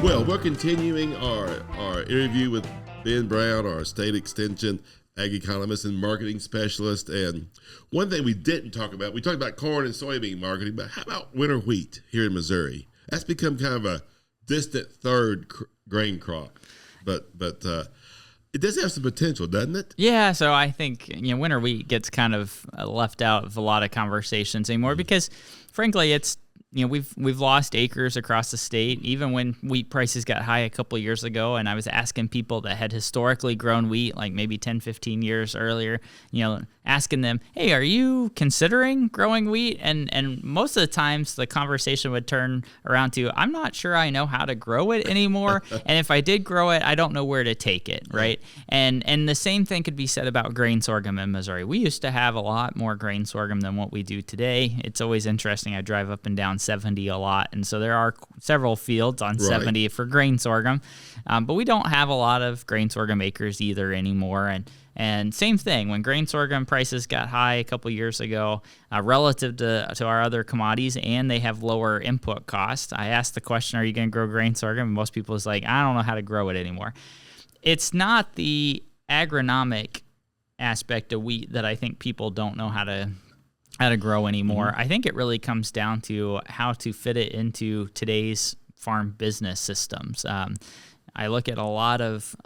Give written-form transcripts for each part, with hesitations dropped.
Well, we're continuing our interview with Ben Brown, our state extension ag economist and marketing specialist. And one thing we didn't talk about, we talked about corn and soybean marketing, but how about winter wheat here in Missouri? That's become kind of a distant third grain crop, but it does have some potential, doesn't it? Yeah, so I think winter wheat gets kind of left out of a lot of conversations anymore because, frankly, it's we've lost acres across the state. Even when wheat prices got high a couple of years ago, and I was asking people that had historically grown wheat, like maybe 10, 15 years earlier, asking them, hey, are you considering growing wheat? And most of the times the conversation would turn around to, I'm not sure I know how to grow it anymore. And if I did grow it, I don't know where to take it, right? And the same thing could be said about grain sorghum in Missouri. We used to have a lot more grain sorghum than what we do today. It's always interesting. I drive up and down 70 a lot, and so there are several fields on 70 for grain sorghum, but we don't have a lot of grain sorghum acres either anymore. And same thing, when grain sorghum prices got high a couple years ago relative to our other commodities, and they have lower input costs, I asked the question, are you going to grow grain sorghum? And most people is like, I don't know how to grow it anymore. It's not the agronomic aspect of wheat that I think people don't know how to grow anymore. I think it really comes down to how to fit it into today's farm business systems. I look at a lot of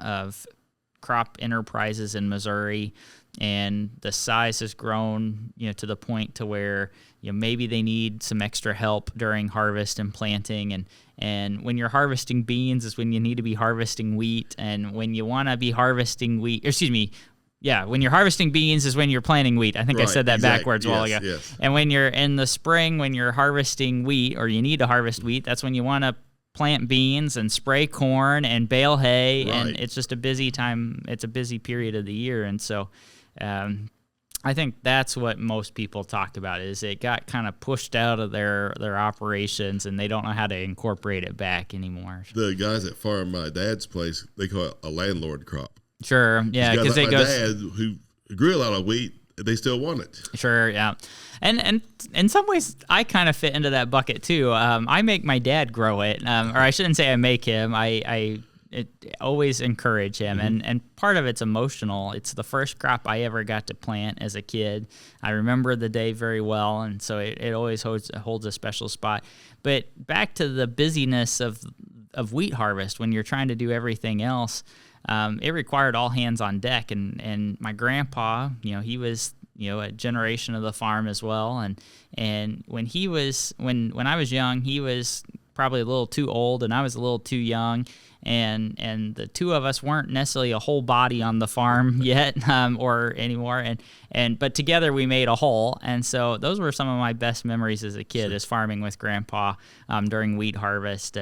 crop enterprises in Missouri, and the size has grown, to the point to where maybe they need some extra help during harvest and planting, and when you're harvesting beans is when you need to be harvesting wheat, and when you want to be harvesting wheat, when you're harvesting beans is when you're planting wheat. I think I said that backwards a while ago. Yes. And when you're in the spring, when you're harvesting wheat, or you need to harvest wheat, that's when you want to plant beans and spray corn and bale hay. Right. And it's just a busy time. It's a busy period of the year. And so I think that's what most people talk about, is it got kind of pushed out of their operations, and they don't know how to incorporate it back anymore. The guys that farm my dad's place, they call it a landlord crop. Sure, yeah, because my dad, who grew a lot of wheat, they still want it. Sure, yeah, and in some ways, I kind of fit into that bucket too. I make my dad grow it, or I shouldn't say I make him. I always encourage him, and part of it's emotional. It's the first crop I ever got to plant as a kid. I remember the day very well, and so it always holds a special spot. But back to the busyness of wheat harvest, when you're trying to do everything else. It required all hands on deck, and my grandpa, he was, a generation of the farm as well, and when I was young, he was probably a little too old, and I was a little too young, and the two of us weren't necessarily a whole body on the farm yet, or anymore, but together we made a whole, and so those were some of my best memories as a kid, is farming with Grandpa during wheat harvest,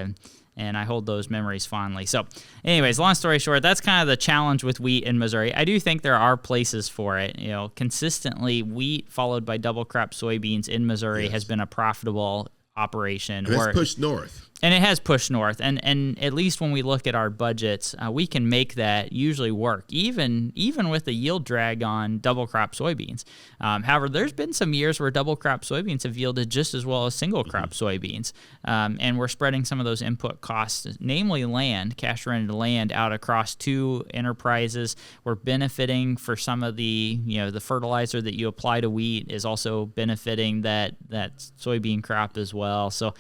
and I hold those memories fondly. So anyways, long story short, that's kind of the challenge with wheat in Missouri. I do think there are places for it. consistently wheat followed by double crop soybeans in Missouri has been a profitable operation. And it's pushed north. And it has pushed north. And at least when we look at our budgets, we can make that usually work, even with the yield drag on double crop soybeans. However, there's been some years where double crop soybeans have yielded just as well as single crop soybeans. And we're spreading some of those input costs, namely land, cash rented land, out across two enterprises. We're benefiting for some of the fertilizer that you apply to wheat is also benefiting that soybean crop as well. So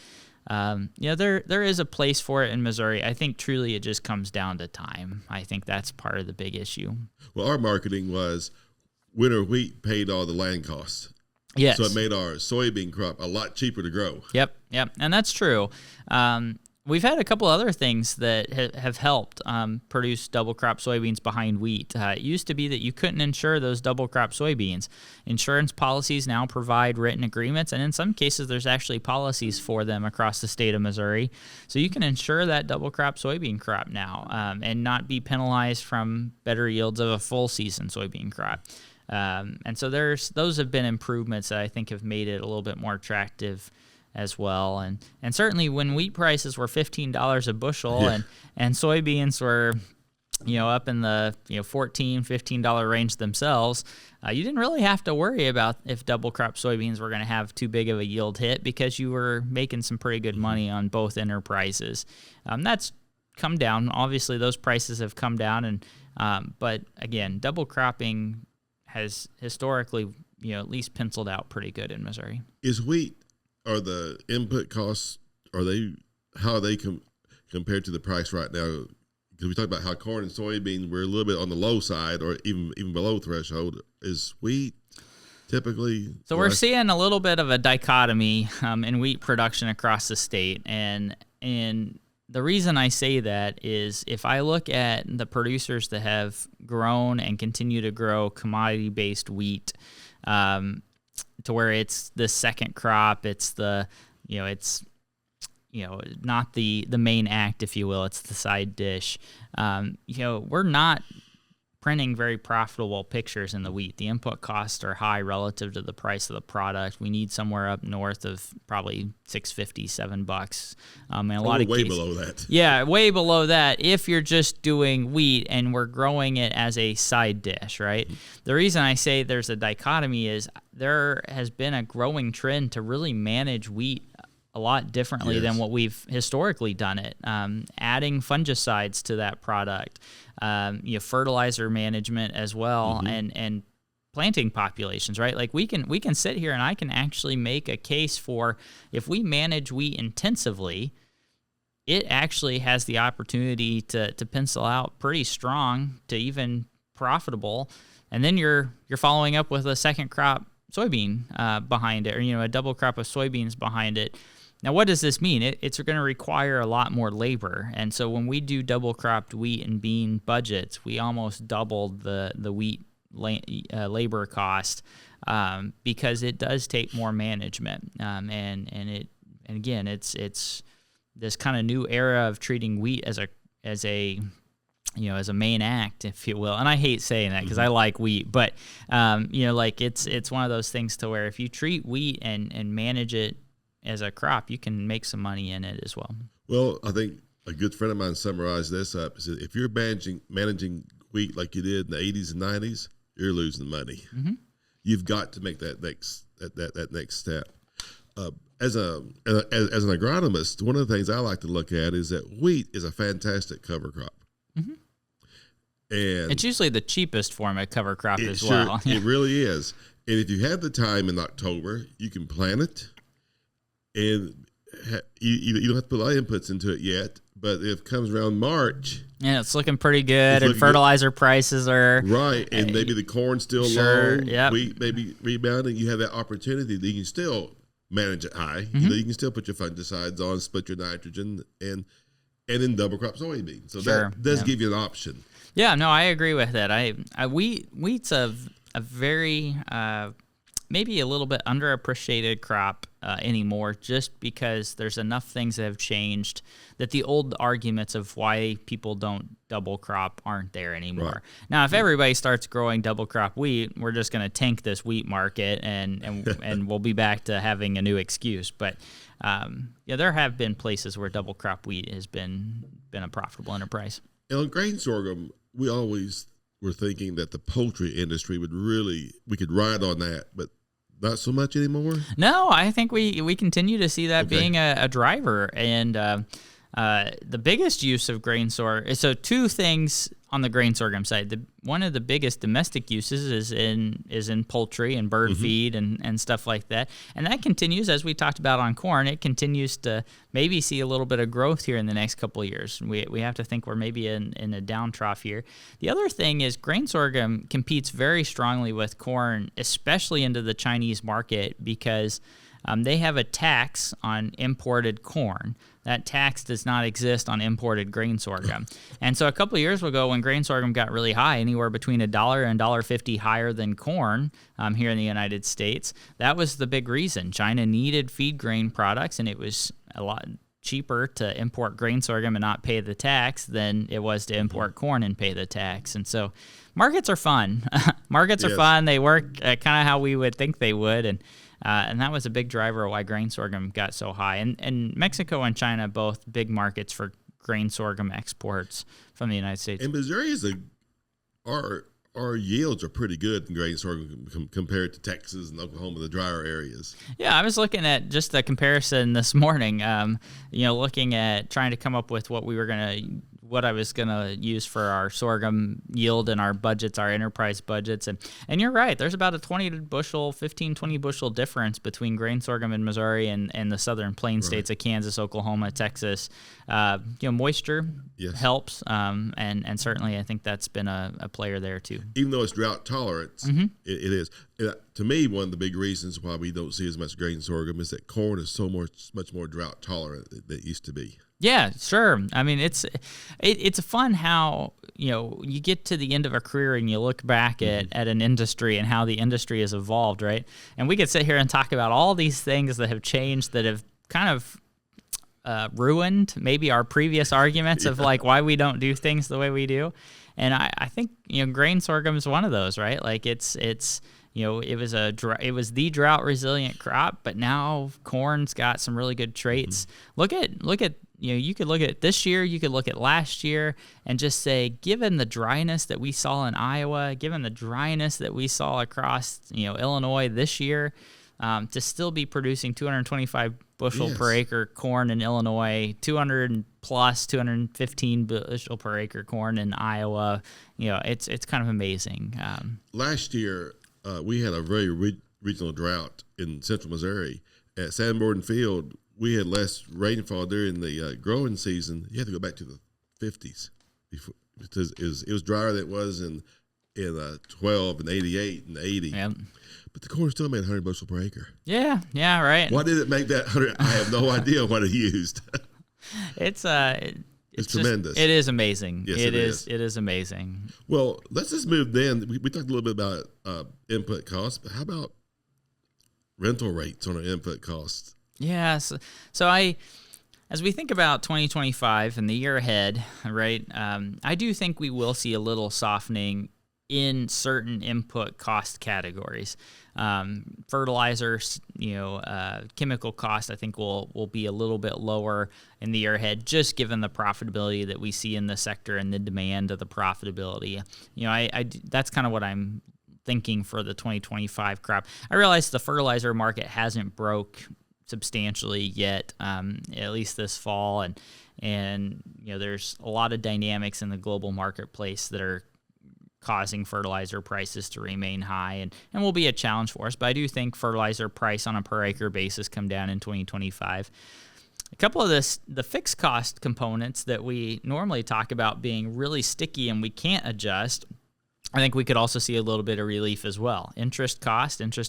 there is a place for it in Missouri. I think truly it just comes down to time. I think that's part of the big issue. Well, our marketing was winter wheat paid all the land costs. Yes. So it made our soybean crop a lot cheaper to grow. Yep. And that's true. We've had a couple other things that have helped produce double crop soybeans behind wheat. It used to be that you couldn't insure those double crop soybeans. Insurance policies now provide written agreements, and in some cases there's actually policies for them across the state of Missouri. So you can insure that double crop soybean crop now and not be penalized from better yields of a full season soybean crop. And so those have been improvements that I think have made it a little bit more attractive as well, and certainly when wheat prices were $15 a bushel and soybeans were up in the $14, $15 range themselves, you didn't really have to worry about if double crop soybeans were going to have too big of a yield hit because you were making some pretty good money on both enterprises. That's come down. Obviously, those prices have come down, and but again, double cropping has historically at least penciled out pretty good in Missouri. Is wheat, are the input costs, how are they compared to the price right now? Because we talked about how corn and soybeans were a little bit on the low side or even below threshold. Is wheat typically? So we're seeing a little bit of a dichotomy in wheat production across the state. And the reason I say that is if I look at the producers that have grown and continue to grow commodity-based wheat to where it's the second crop, it's not the main act, if you will. It's the side dish. We're not printing very profitable pictures in the wheat. The input costs are high relative to the price of the product. We need somewhere up north of probably $6.50, $7. In a lot of way cases, below that. Yeah, way below that if you're just doing wheat and we're growing it as a side dish, right? The reason I say there's a dichotomy is there has been a growing trend to really manage wheat a lot differently than what we've historically done it. Adding fungicides to that product, fertilizer management as well, and planting populations, right? Like we can sit here and I can actually make a case for if we manage wheat intensively, it actually has the opportunity to pencil out pretty strong to even profitable. And then you're following up with a second crop soybean behind it, or a double crop of soybeans behind it. Now, what does this mean? It's going to require a lot more labor. And so when we do double cropped wheat and bean budgets, we almost doubled the wheat labor cost because it does take more management. And again, it's this kind of new era of treating wheat as a main act, if you will. And I hate saying that because I like wheat, but it's one of those things to where if you treat wheat and manage it as a crop, you can make some money in it as well. Well, I think a good friend of mine summarized this up. He said, if you're managing wheat like you did in the 80s and 90s, you're losing money. Mm-hmm. You've got to make that next step. As an agronomist, one of the things I like to look at is that wheat is a fantastic cover crop. Mm-hmm. And it's usually the cheapest form of cover crop as well. It really is. And if you have the time in October, you can plant it. And you don't have to put a lot of inputs into it yet, but if it comes around March, it's looking pretty good, and fertilizer prices are right, and maybe the corn's still low, wheat maybe rebounding. You have that opportunity that you can still manage it high. Mm-hmm. You can still put your fungicides on, split your nitrogen, and then double crop soybeans. So that does give you an option. Yeah, no, I agree with that. Wheat's a very maybe a little bit underappreciated crop anymore, just because there's enough things that have changed that the old arguments of why people don't double crop aren't there anymore. Right. Now, if everybody starts growing double crop wheat, we're just going to tank this wheat market and we'll be back to having a new excuse. But there have been places where double crop wheat has been a profitable enterprise. And on grain sorghum, we always were thinking that the poultry industry we could ride on that, but not so much anymore? No, I think we continue to see that being a driver. And the biggest use of grain sorghum, so two things on the grain sorghum side. One of the biggest domestic uses is in poultry and bird feed and stuff like that. And that continues, as we talked about on corn, it continues to maybe see a little bit of growth here in the next couple of years. We have to think we're maybe in a down trough here. The other thing is grain sorghum competes very strongly with corn, especially into the Chinese market, because they have a tax on imported corn. That tax does not exist on imported grain sorghum. And so a couple of years ago, when grain sorghum got really high, anywhere between $1 and $1.50 higher than corn here in the United States, that was the big reason. China needed feed grain products, and it was a lot cheaper to import grain sorghum and not pay the tax than it was to import corn and pay the tax. And so markets are fun. Markets are fun. They work kind of how we would think they would. And that was a big driver of why grain sorghum got so high. And Mexico and China, both big markets for grain sorghum exports from the United States. And Missouri is our yields are pretty good in grain sorghum compared to Texas and Oklahoma, the drier areas. Yeah, I was looking at just the comparison this morning. Looking at trying to come up with what I was gonna use for our sorghum yield and our budgets, our enterprise budgets, and you're right. There's about a 20 bushel difference between grain sorghum in Missouri and the southern plain states of Kansas, Oklahoma, Texas. Moisture helps, and certainly I think that's been a player there too. Even though it's drought tolerance, it is. To me, one of the big reasons why we don't see as much grain sorghum is that corn is much more drought tolerant than it used to be. Yeah, sure. I mean, it's fun how, you get to the end of a career and you look back at an industry and how the industry has evolved, right? And we could sit here and talk about all these things that have changed that have kind of ruined maybe our previous arguments of like why we don't do things the way we do. And I think, grain sorghum is one of those, right? Like it was the drought resilient crop, but now corn's got some really good traits. Look at you could look at this year, you could look at last year and just say, given the dryness that we saw in Iowa, given the dryness that we saw across, Illinois this year, to still be producing 225 bushel per acre corn in Illinois, 215 bushel per acre corn in Iowa, it's kind of amazing. Last year, we had a very regional drought in central Missouri. At Sanborn Field, we had less rainfall during the growing season. You had to go back to the 50s because it was drier than it was in 12 and 88 and 80. Yep. But the corn still made 100 bushel per acre. Yeah, right. Why did it make that 100? I have no idea what it used. It's tremendous. It is amazing. Yes, it is. It is amazing. Well, let's just move then. We talked a little bit about input costs, but how about rental rates on our input costs? Yes. So as we think about 2025 and the year ahead, right, I do think we will see a little softening in certain input cost categories. Fertilizers, chemical costs, I think will be a little bit lower in the year ahead, just given the profitability that we see in the sector and the demand of the profitability. That's kind of what I'm thinking for the 2025 crop. I realize the fertilizer market hasn't broke substantially yet, at least this fall, and there's a lot of dynamics in the global marketplace that are causing fertilizer prices to remain high and will be a challenge for us. But I do think fertilizer price on a per acre basis come down in 2025. A couple of the fixed cost components that we normally talk about being really sticky and we can't adjust, I think we could also see a little bit of relief as well. Interest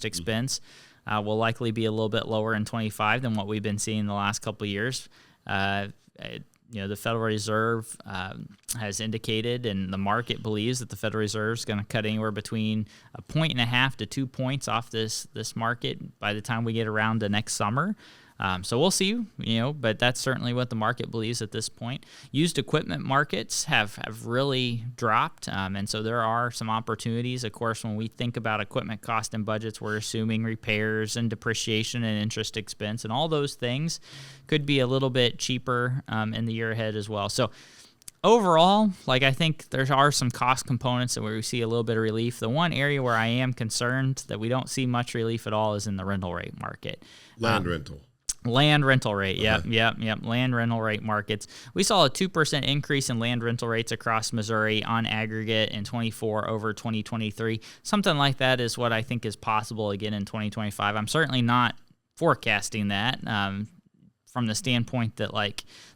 expense will likely be a little bit lower in 25 than what we've been seeing the last couple of years. The Federal Reserve has indicated, and the market believes that the Federal Reserve is going to cut anywhere between 1.5 to 2 points off this market by the time we get around to next summer. So we'll see, but that's certainly what the market believes at this point. Used equipment markets have really dropped, and so there are some opportunities. Of course, when we think about equipment cost and budgets, we're assuming repairs and depreciation and interest expense, and all those things could be a little bit cheaper in the year ahead as well. So overall, I think there are some cost components that where we see a little bit of relief. The one area where I am concerned that we don't see much relief at all is in the rental rate market. Land rental rate, yep. Land rental rate markets. We saw a 2% increase in land rental rates across Missouri on aggregate in 24 over 2023. Something like that is what I think is possible again in 2025. I'm certainly not forecasting that from the standpoint that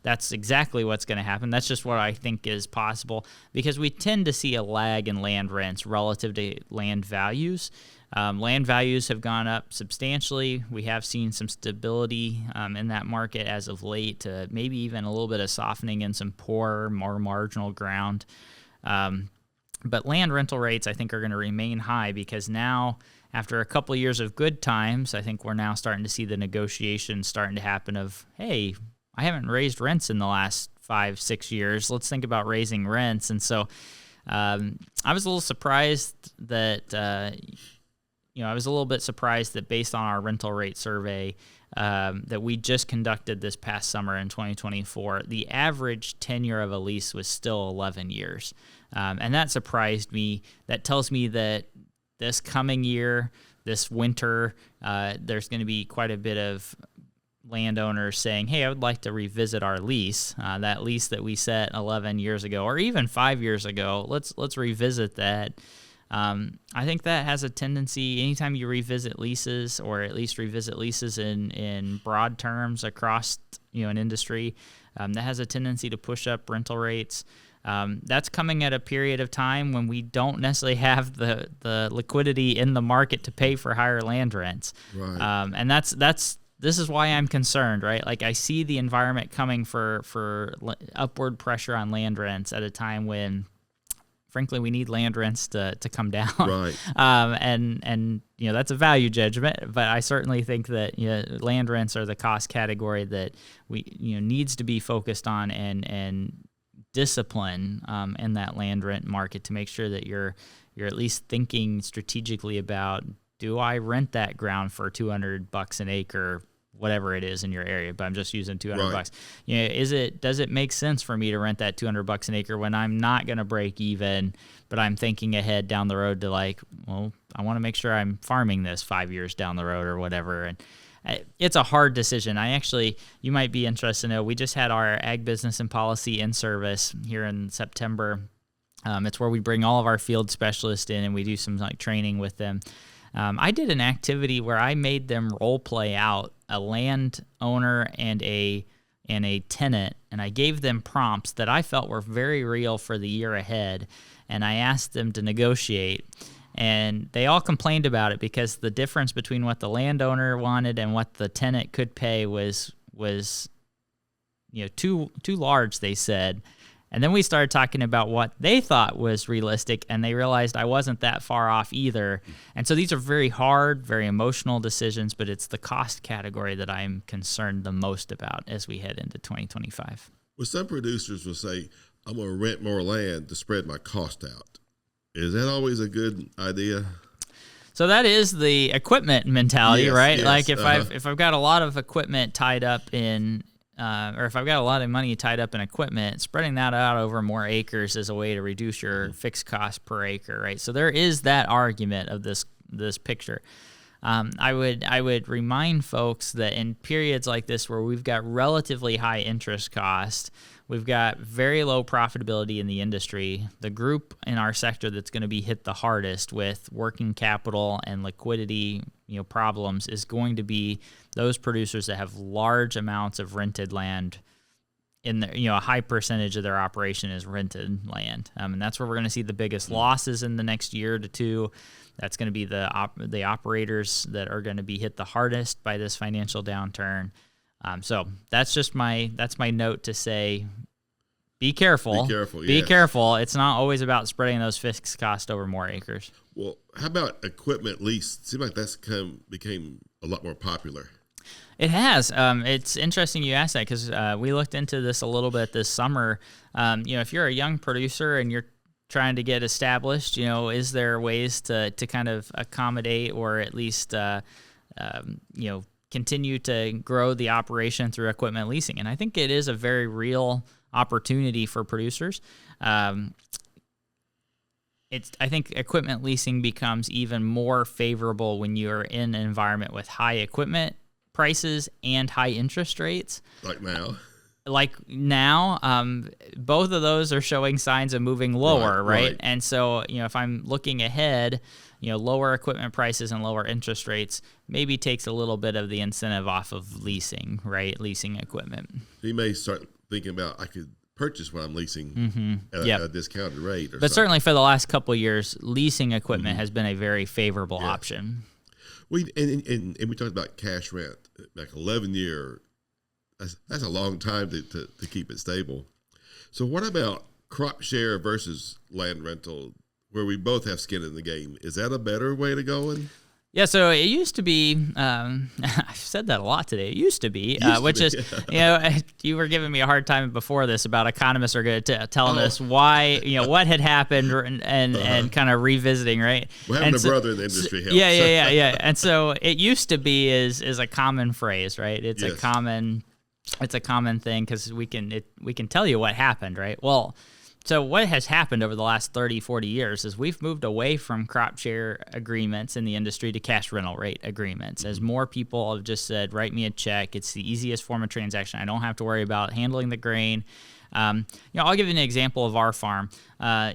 that's exactly what's going to happen. That's just what I think is possible because we tend to see a lag in land rents relative to land values. Land values have gone up substantially. We have seen some stability in that market as of late, maybe even a little bit of softening in some poorer, more marginal ground. But land rental rates, I think, are going to remain high because now, after a couple of years of good times, I think we're now starting to see the negotiations starting to happen of, hey, I haven't raised rents in the last 5-6 years. Let's think about raising rents. And so I was a little surprised that I was a little bit surprised that based on our rental rate survey that we just conducted this past summer in 2024, the average tenure of a lease was still 11 years. And that surprised me. That tells me that this coming year, this winter, there's going to be quite a bit of landowners saying, hey, I would like to revisit our lease, that lease that we set 11 years ago or even 5 years ago. Let's revisit that. I think that has a tendency, anytime you revisit leases, or at least revisit leases in broad terms across an industry, that has a tendency to push up rental rates. That's coming at a period of time when we don't necessarily have the liquidity in the market to pay for higher land rents. Right. And this is why I'm concerned, right? Like, I see the environment coming for upward pressure on land rents at a time when, frankly, we need land rents to come down. Right. And that's a value judgment, but I certainly think that land rents are the cost category that we needs to be focused on and discipline in that land rent market to make sure that you're at least thinking strategically about, do I rent that ground for $200 an acre, whatever it is in your area, but I'm just using $200. Right. Does it make sense for me to rent that $200 an acre when I'm not going to break even, but I'm thinking ahead down the road to I want to make sure I'm farming this 5 years down the road or whatever. And it's a hard decision. You might be interested to know, we just had our Ag Business and Policy in service here in September. It's where we bring all of our field specialists in and we do some training with them. I did an activity where I made them role play out a landowner and a tenant, and I gave them prompts that I felt were very real for the year ahead, and I asked them to negotiate. And they all complained about it because the difference between what the landowner wanted and what the tenant could pay was too large, they said. And then we started talking about what they thought was realistic, and they realized I wasn't that far off either. And so these are very hard, very emotional decisions, but it's the cost category that I'm concerned the most about as we head into 2025. Well, some producers will say, I'm going to rent more land to spread my cost out. Is that always a good idea? So that is the equipment mentality, right? Yes, like if I've got a lot of equipment tied up in or if I've got a lot of money tied up in equipment, spreading that out over more acres is a way to reduce your fixed cost per acre, right? So there is that argument of this picture. I would remind folks that in periods like this where we've got relatively high interest costs, we've got very low profitability in the industry, the group in our sector that's going to be hit the hardest with working capital and liquidity problems is going to be those producers that have large amounts of rented land. In the, a high percentage of their operation is rented land, and that's where we're going to see the biggest losses in the next year to two. That's going to be the operators that are going to be hit the hardest by this financial downturn. So that's just my note to say, be careful. Be careful. It's not always about spreading those fixed costs over more acres. Well, how about equipment lease? It seems like that's became a lot more popular. It has. It's interesting you asked that because we looked into this a little bit this summer. If you're a young producer and you're trying to get established, is there ways to kind of accommodate or at least, continue to grow the operation through equipment leasing? And I think it is a very real opportunity for producers. I think equipment leasing becomes even more favorable when you're in an environment with high equipment prices and high interest rates. Like now, both of those are showing signs of moving lower, right? And so, if I'm looking ahead, lower equipment prices and lower interest rates maybe takes a little bit of the incentive off of leasing, right? Leasing equipment. You may start thinking about, I could purchase what I'm leasing at a discounted rate. But certainly for the last couple of years, leasing equipment has been a very favorable option. We talked about cash rent, like 11 year. That's a long time to keep it stable. So what about crop share versus land rental, where we both have skin in the game? Is that a better way to go? Yeah, so it used to be, I've said that a lot today. It used to be, you were giving me a hard time before this about economists are good at telling us why, what had happened and kind of revisiting, right? Well, having a brother in the industry helps. Yeah. And so it used to be is a common phrase, right? It's Yes. a common thing because we can tell you what happened, right? Well, so what has happened over the last 30, 40 years is we've moved away from crop share agreements in the industry to cash rental rate agreements. As more people have just said, write me a check. It's the easiest form of transaction. I don't have to worry about handling the grain. I'll give you an example of our farm.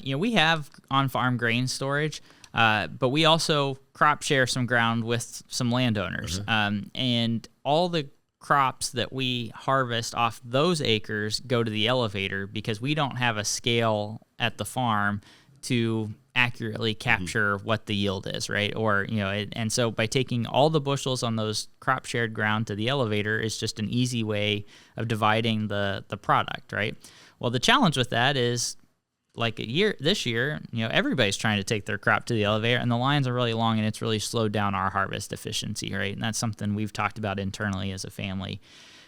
We have on-farm grain storage, but we also crop share some ground with some landowners. And all the crops that we harvest off those acres go to the elevator because we don't have a scale at the farm to accurately capture what the yield is, right? And so by taking all the bushels on those crop shared ground to the elevator is just an easy way of dividing the product, right? Well, the challenge with that is like this year, everybody's trying to take their crop to the elevator and the lines are really long and it's really slowed down our harvest efficiency, right? And that's something we've talked about internally as a family.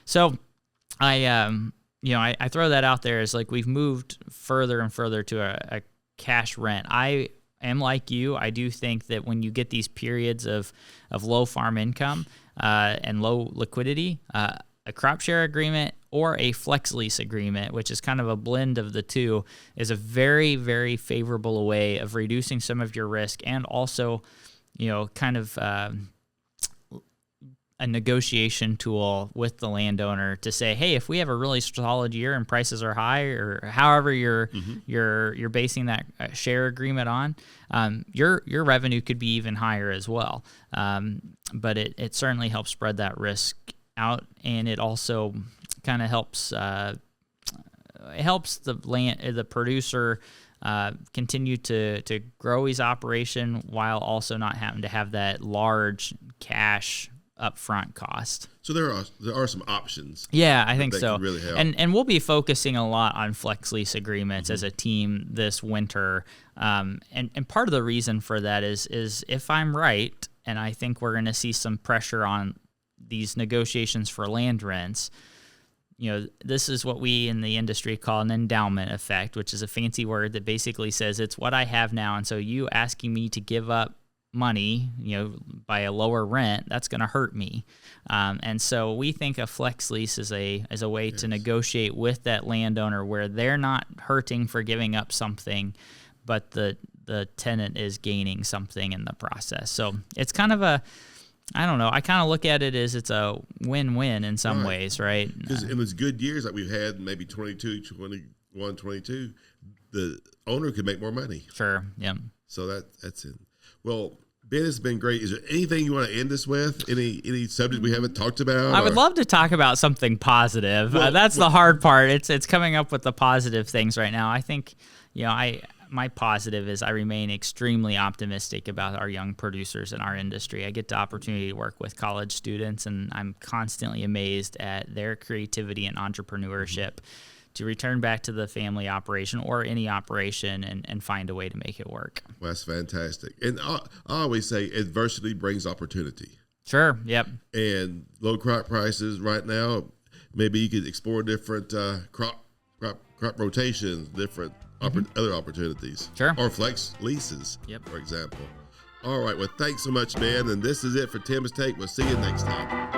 So I throw that out there as like we've moved further and further to a cash rent. I am like you. I do think that when you get these periods of low farm income and low liquidity, a crop share agreement or a flex lease agreement, which is kind of a blend of the two, is a very, very favorable way of reducing some of your risk and also, kind of a negotiation tool with the landowner to say, hey, if we have a really solid year and prices are high, or however you're basing that share agreement on, your revenue could be even higher as well. But it certainly helps spread that risk out, and it also kind of helps the producer continue to grow his operation while also not having to have that large cash upfront cost. So there are some options. Yeah, I think so. Can really help. And we'll be focusing a lot on flex lease agreements as a team this winter. And part of the reason for that is if I'm right, and I think we're going to see some pressure on these negotiations for land rents. This is what we in the industry call an endowment effect, which is a fancy word that basically says it's what I have now. And so you asking me to give up money, by a lower rent, that's going to hurt me. And so we think a flex lease is a way to negotiate with that landowner where they're not hurting for giving up something, but the tenant is gaining something in the process. So it's kind of I don't know. I kind of look at it as it's a win-win in some ways, right? Because in those good years that we've had, maybe 22, 21, 22, the owner could make more money. Sure, yeah. So that's it. Well, Ben, it's been great. Is there anything you want to end us with? Any subject we haven't talked about? I would love to talk about something positive. That's the hard part. It's coming up with the positive things right now. I think, my positive is I remain extremely optimistic about our young producers in our industry. I get the opportunity to work with college students, and I'm constantly amazed at their creativity and entrepreneurship to return back to the family operation or any operation and find a way to make it work. Well, that's fantastic. And I always say adversity brings opportunity. Sure, yep. And low crop prices right now, maybe you could explore different crop rotations, different other opportunities. Sure. Or flex leases, for example. All right. Well, thanks so much, man. And this is it for Tim's Take. We'll see you next time.